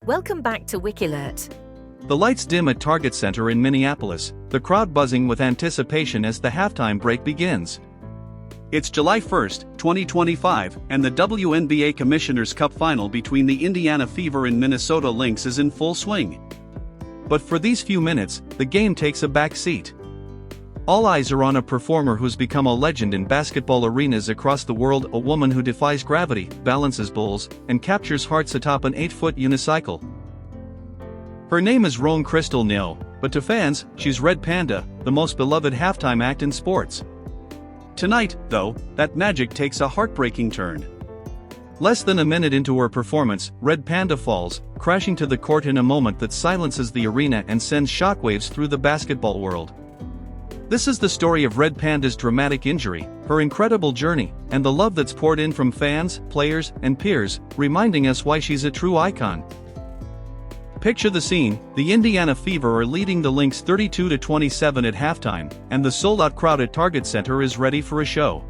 Welcome back to WikiLert. The lights dim at Target Center in Minneapolis, the crowd buzzing with anticipation as the halftime break begins. It's July 1, 2025, and the WNBA Commissioner's Cup final between the Indiana Fever and Minnesota Lynx is in full swing. But for these few minutes, the game takes a back seat. All eyes are on a performer who's become a legend in basketball arenas across the world, a woman who defies gravity, balances bulls, and captures hearts atop an 8-foot unicycle. Her name is Rong Niu, but to fans, she's Red Panda, the most beloved halftime act in sports. Tonight, though, that magic takes a heartbreaking turn. Less than a minute into her performance, Red Panda falls, crashing to the court in a moment that silences the arena and sends shockwaves through the basketball world. This is the story of Red Panda's dramatic injury, her incredible journey, and the love that's poured in from fans, players, and peers, reminding us why she's a true icon. Picture the scene: the Indiana Fever are leading the Lynx 32-27 at halftime, and the sold-out crowd at Target Center is ready for a show.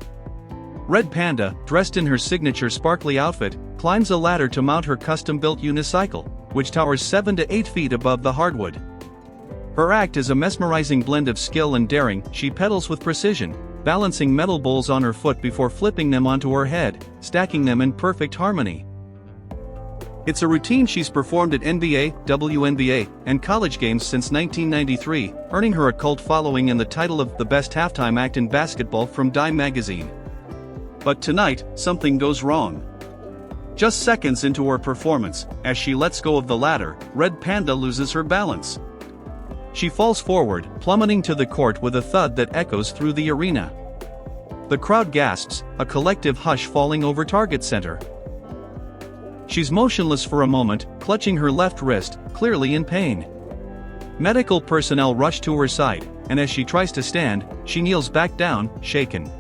Red Panda, dressed in her signature sparkly outfit, climbs a ladder to mount her custom-built unicycle, which towers 7 to 8 feet above the hardwood. Her act is a mesmerizing blend of skill and daring. She pedals with precision, balancing metal bowls on her foot before flipping them onto her head, stacking them in perfect harmony. It's a routine she's performed at NBA, WNBA, and college games since 1993, earning her a cult following and the title of the best halftime act in basketball from Dime magazine. But tonight, something goes wrong. Just seconds into her performance, as she lets go of the ladder, Red Panda loses her balance. She falls forward, plummeting to the court with a thud that echoes through the arena. The crowd gasps, a collective hush falling over Target Center. She's motionless for a moment, clutching her left wrist, clearly in pain. Medical personnel rush to her side, and as she tries to stand, she kneels back down, shaken.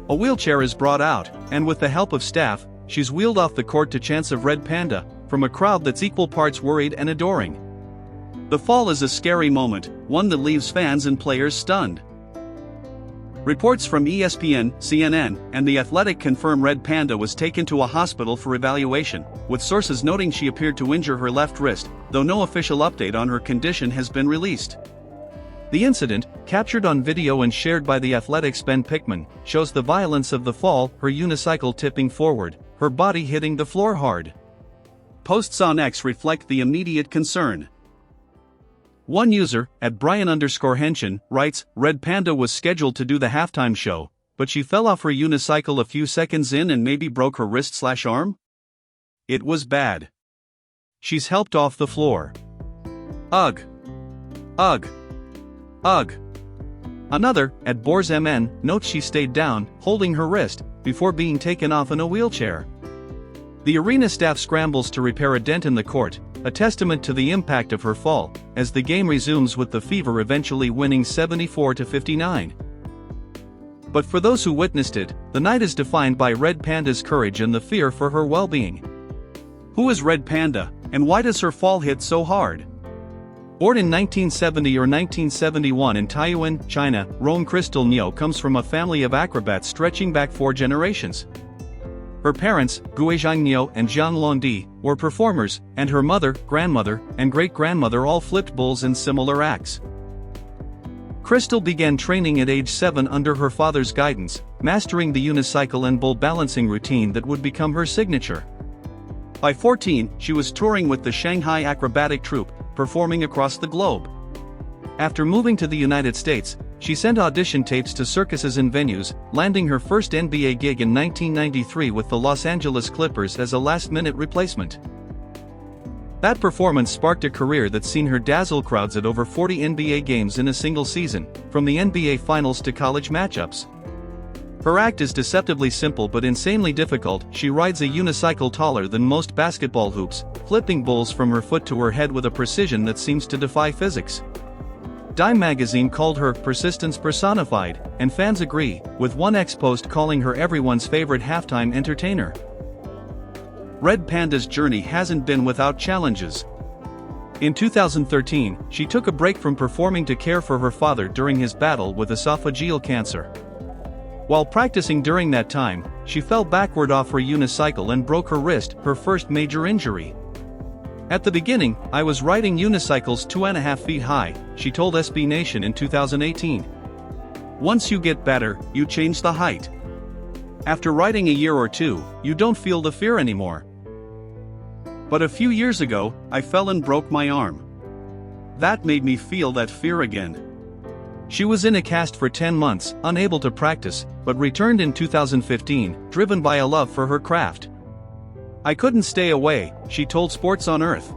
A wheelchair is brought out, and with the help of staff, she's wheeled off the court to chants of Red Panda, from a crowd that's equal parts worried and adoring. The fall is a scary moment, one that leaves fans and players stunned. Reports from ESPN, CNN, and The Athletic confirm Red Panda was taken to a hospital for evaluation, with sources noting she appeared to injure her left wrist, though no official update on her condition has been released. The incident, captured on video and shared by The Athletic's Ben Pickman, shows the violence of the fall, her unicycle tipping forward, her body hitting the floor hard. Posts on X reflect the immediate concern. One user, @Brian_Henshin, writes, "Red Panda was scheduled to do the halftime show, but she fell off her unicycle a few seconds in and maybe broke her wrist/arm? It was bad. She's helped off the floor. Ugh. Ugh. Ugh." Another, @BorsMN, notes she stayed down, holding her wrist, before being taken off in a wheelchair. The arena staff scrambles to repair a dent in the court, a testament to the impact of her fall, as the game resumes with the Fever eventually winning 74-59. But for those who witnessed it, the night is defined by Red Panda's courage and the fear for her well-being. Who is Red Panda, and why does her fall hit so hard? Born in 1970 or 1971 in Taiyuan, China, Rong Niu comes from a family of acrobats stretching back 4 generations. Her parents, Guizhang Niu and Zhang Longdi, were performers, and her mother, grandmother, and great-grandmother all flipped bulls in similar acts. Crystal began training at age 7 under her father's guidance, mastering the unicycle and bull balancing routine that would become her signature. By 14, she was touring with the Shanghai Acrobatic Troupe, performing across the globe. After moving to the United States, she sent audition tapes to circuses and venues, landing her first NBA gig in 1993 with the Los Angeles Clippers as a last-minute replacement. That performance sparked a career that's seen her dazzle crowds at over 40 NBA games in a single season, from the NBA Finals to college matchups. Her act is deceptively simple but insanely difficult. She rides a unicycle taller than most basketball hoops, flipping bulls from her foot to her head with a precision that seems to defy physics. Dime magazine called her persistence personified, and fans agree, with one ex-post calling her everyone's favorite halftime entertainer. Red Panda's journey hasn't been without challenges. In 2013, she took a break from performing to care for her father during his battle with esophageal cancer. While practicing during that time, she fell backward off her unicycle and broke her wrist, her first major injury. At the beginning, I was riding unicycles 2.5 feet high, she told SB Nation in 2018. Once you get better, you change the height. After riding a year or two, you don't feel the fear anymore. But a few years ago, I fell and broke my arm. That made me feel that fear again. She was in a cast for 10 months, unable to practice, but returned in 2015, driven by a love for her craft. I couldn't stay away, she told Sports on Earth.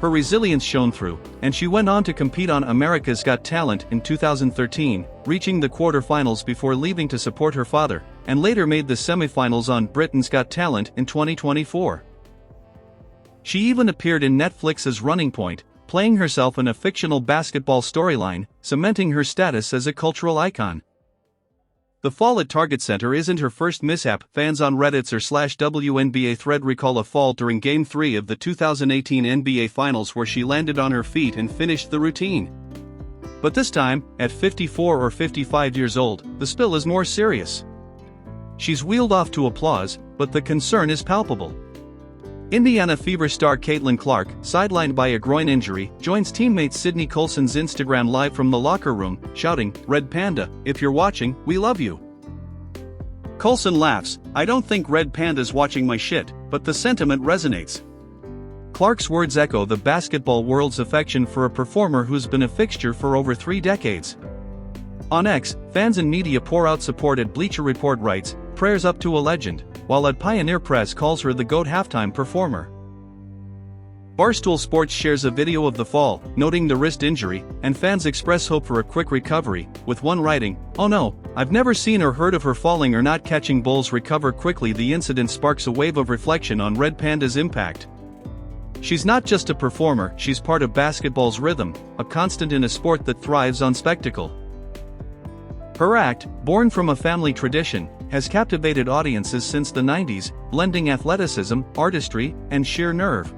Her resilience shone through, and she went on to compete on America's Got Talent in 2013, reaching the quarterfinals before leaving to support her father, and later made the semifinals on Britain's Got Talent in 2024. She even appeared in Netflix's Running Point, playing herself in a fictional basketball storyline, cementing her status as a cultural icon. The fall at Target Center isn't her first mishap. Fans on Reddit's r/WNBA thread recall a fall during Game 3 of the 2018 NBA Finals where she landed on her feet and finished the routine. But this time, at 54 or 55 years old, the spill is more serious. She's wheeled off to applause, but the concern is palpable. Indiana Fever star Caitlin Clark, sidelined by a groin injury, joins teammate Sydney Colson's Instagram live from the locker room, shouting, "Red Panda, if you're watching, we love you." Colson laughs, "I don't think Red Panda's watching my shit, but the sentiment resonates." Clark's words echo the basketball world's affection for a performer who's been a fixture for over 3 decades. On X, fans and media pour out support. At Bleacher Report writes, "Prayers up to a legend," while at Pioneer Press calls her the GOAT halftime performer. Barstool Sports shares a video of the fall, noting the wrist injury, and fans express hope for a quick recovery, with one writing, "Oh no, I've never seen or heard of her falling or not catching balls recover quickly." The incident sparks a wave of reflection on Red Panda's impact. She's not just a performer, she's part of basketball's rhythm, a constant in a sport that thrives on spectacle. Her act, born from a family tradition, has captivated audiences since the 90s, blending athleticism, artistry, and sheer nerve.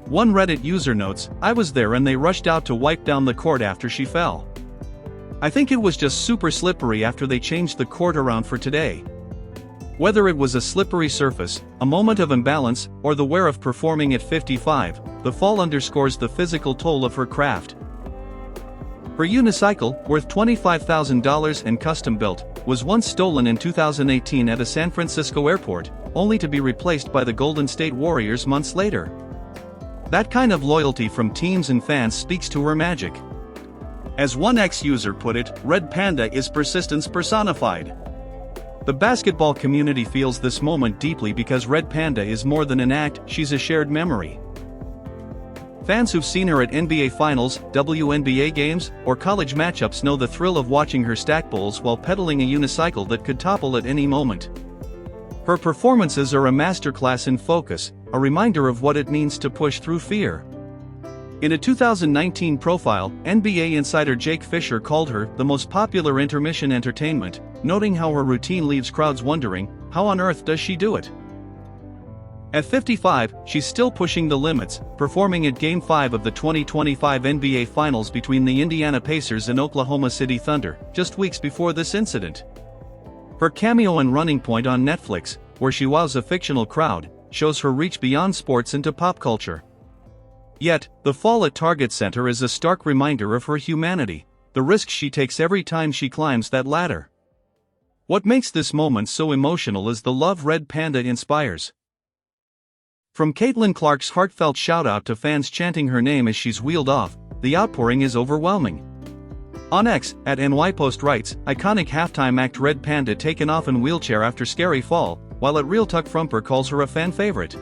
One Reddit user notes, "I was there and they rushed out to wipe down the court after she fell. I think it was just super slippery after they changed the court around for today." Whether it was a slippery surface, a moment of imbalance, or the wear of performing at 55, the fall underscores the physical toll of her craft. Her unicycle, worth $25,000 and custom-built, was once stolen in 2018 at a San Francisco airport, only to be replaced by the Golden State Warriors months later. That kind of loyalty from teams and fans speaks to her magic. As one ex-user put it, "Red Panda is persistence personified." The basketball community feels this moment deeply because Red Panda is more than an act, she's a shared memory. Fans who've seen her at NBA Finals, WNBA games, or college matchups know the thrill of watching her stack bowls while pedaling a unicycle that could topple at any moment. Her performances are a masterclass in focus, a reminder of what it means to push through fear. In a 2019 profile, NBA insider Jake Fisher called her the most popular intermission entertainment, noting how her routine leaves crowds wondering, how on earth does she do it? At 55, she's still pushing the limits, performing at Game 5 of the 2025 NBA Finals between the Indiana Pacers and Oklahoma City Thunder, just weeks before this incident. Her cameo in Running Point on Netflix, where she wows a fictional crowd, shows her reach beyond sports into pop culture. Yet, the fall at Target Center is a stark reminder of her humanity, the risks she takes every time she climbs that ladder. What makes this moment so emotional is the love Red Panda inspires. From Caitlin Clark's heartfelt shout-out to fans chanting her name as she's wheeled off, the outpouring is overwhelming. On X, at NYPost writes, "Iconic halftime act Red Panda taken off in wheelchair after scary fall," while at Real Tuck Frumper calls her a fan favorite.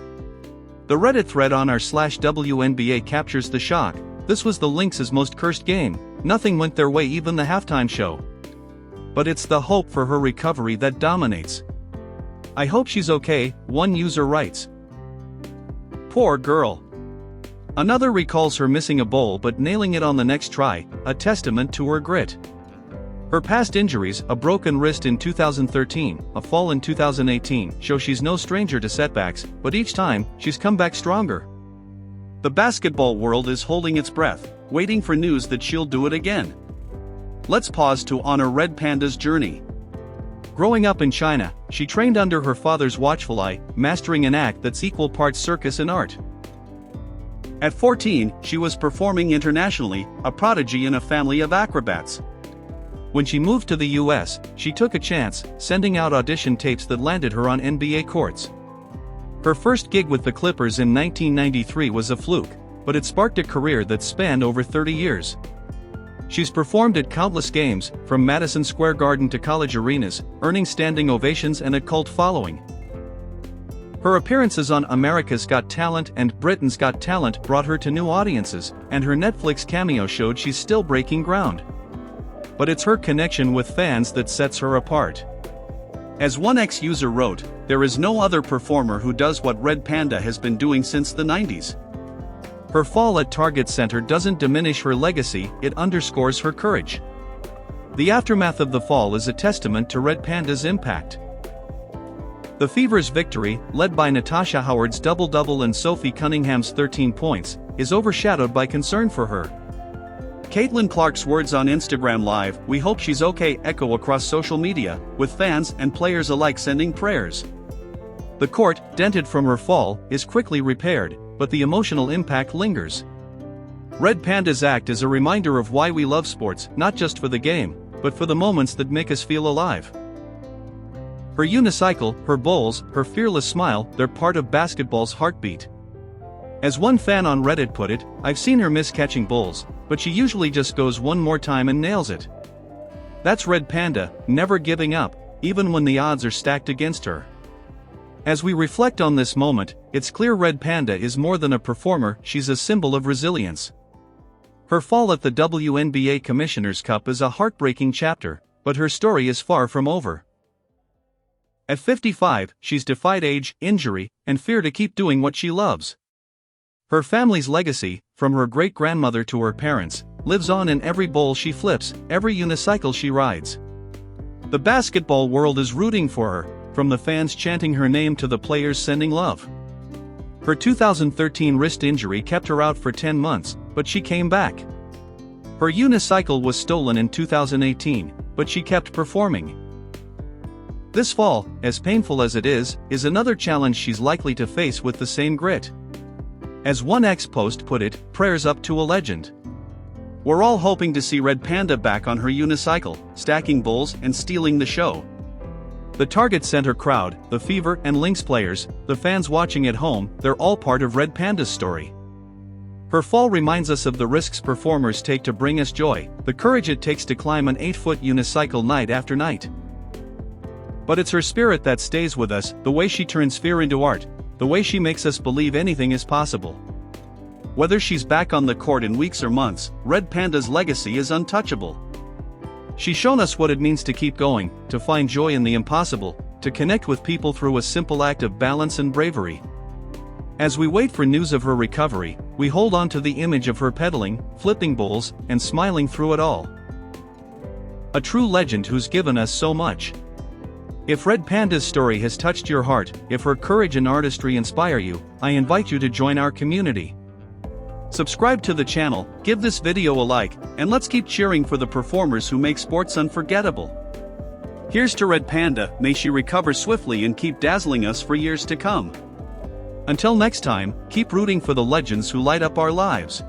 The Reddit thread on r/WNBA captures the shock. "This was the Lynx's most cursed game, nothing went their way, even the halftime show. But it's the hope for her recovery that dominates. I hope she's okay," one user writes. "Poor girl." Another recalls her missing a bowl but nailing it on the next try, a testament to her grit. Her past injuries, a broken wrist in 2013, a fall in 2018, show she's no stranger to setbacks, but each time, she's come back stronger. The basketball world is holding its breath, waiting for news that she'll do it again. Let's pause to honor Red Panda's journey. Growing up in China, she trained under her father's watchful eye, mastering an act that's equal parts circus and art. At 14, she was performing internationally, a prodigy in a family of acrobats. When she moved to the US, she took a chance, sending out audition tapes that landed her on NBA courts. Her first gig with the Clippers in 1993 was a fluke, but it sparked a career that spanned over 30 years. She's performed at countless games, from Madison Square Garden to college arenas, earning standing ovations and a cult following. Her appearances on America's Got Talent and Britain's Got Talent brought her to new audiences, and her Netflix cameo showed she's still breaking ground. But it's her connection with fans that sets her apart. As one ex-user wrote, "There is no other performer who does what Red Panda has been doing since the 90s. Her fall at Target Center doesn't diminish her legacy, it underscores her courage." The aftermath of the fall is a testament to Red Panda's impact. The Fever's victory, led by Natasha Howard's double-double and Sophie Cunningham's 13 points, is overshadowed by concern for her. Caitlin Clark's words on Instagram Live, "We hope she's okay," echo across social media, with fans and players alike sending prayers. The court, dented from her fall, is quickly repaired, but the emotional impact lingers. Red Panda's act is a reminder of why we love sports, not just for the game, but for the moments that make us feel alive. Her unicycle, her bowls, her fearless smile, they're part of basketball's heartbeat. As one fan on Reddit put it, "I've seen her miss catching bowls, but she usually just goes one more time and nails it." That's Red Panda, never giving up, even when the odds are stacked against her. As we reflect on this moment, it's clear Red Panda is more than a performer, she's a symbol of resilience. Her fall at the WNBA Commissioner's Cup is a heartbreaking chapter, but her story is far from over. At 55, she's defied age, injury, and fear to keep doing what she loves. Her family's legacy, from her great-grandmother to her parents, lives on in every bowl she flips, every unicycle she rides. The basketball world is rooting for her, from the fans chanting her name to the players sending love. Her 2013 wrist injury kept her out for 10 months, but she came back. Her unicycle was stolen in 2018, but she kept performing. This fall, as painful as it is another challenge she's likely to face with the same grit. As one ex-post put it, "Prayers up to a legend." We're all hoping to see Red Panda back on her unicycle, stacking bowls and stealing the show. The Target Center crowd, the Fever and Lynx players, the fans watching at home, they're all part of Red Panda's story. Her fall reminds us of the risks performers take to bring us joy, the courage it takes to climb an 8-foot unicycle night after night. But it's her spirit that stays with us, the way she turns fear into art, the way she makes us believe anything is possible. Whether she's back on the court in weeks or months, Red Panda's legacy is untouchable. She's shown us what it means to keep going, to find joy in the impossible, to connect with people through a simple act of balance and bravery. As we wait for news of her recovery, we hold on to the image of her pedaling, flipping bowls, and smiling through it all. A true legend who's given us so much. If Red Panda's story has touched your heart, if her courage and artistry inspire you, I invite you to join our community. Subscribe to the channel, give this video a like, and let's keep cheering for the performers who make sports unforgettable. Here's to Red Panda, may she recover swiftly and keep dazzling us for years to come. Until next time, keep rooting for the legends who light up our lives.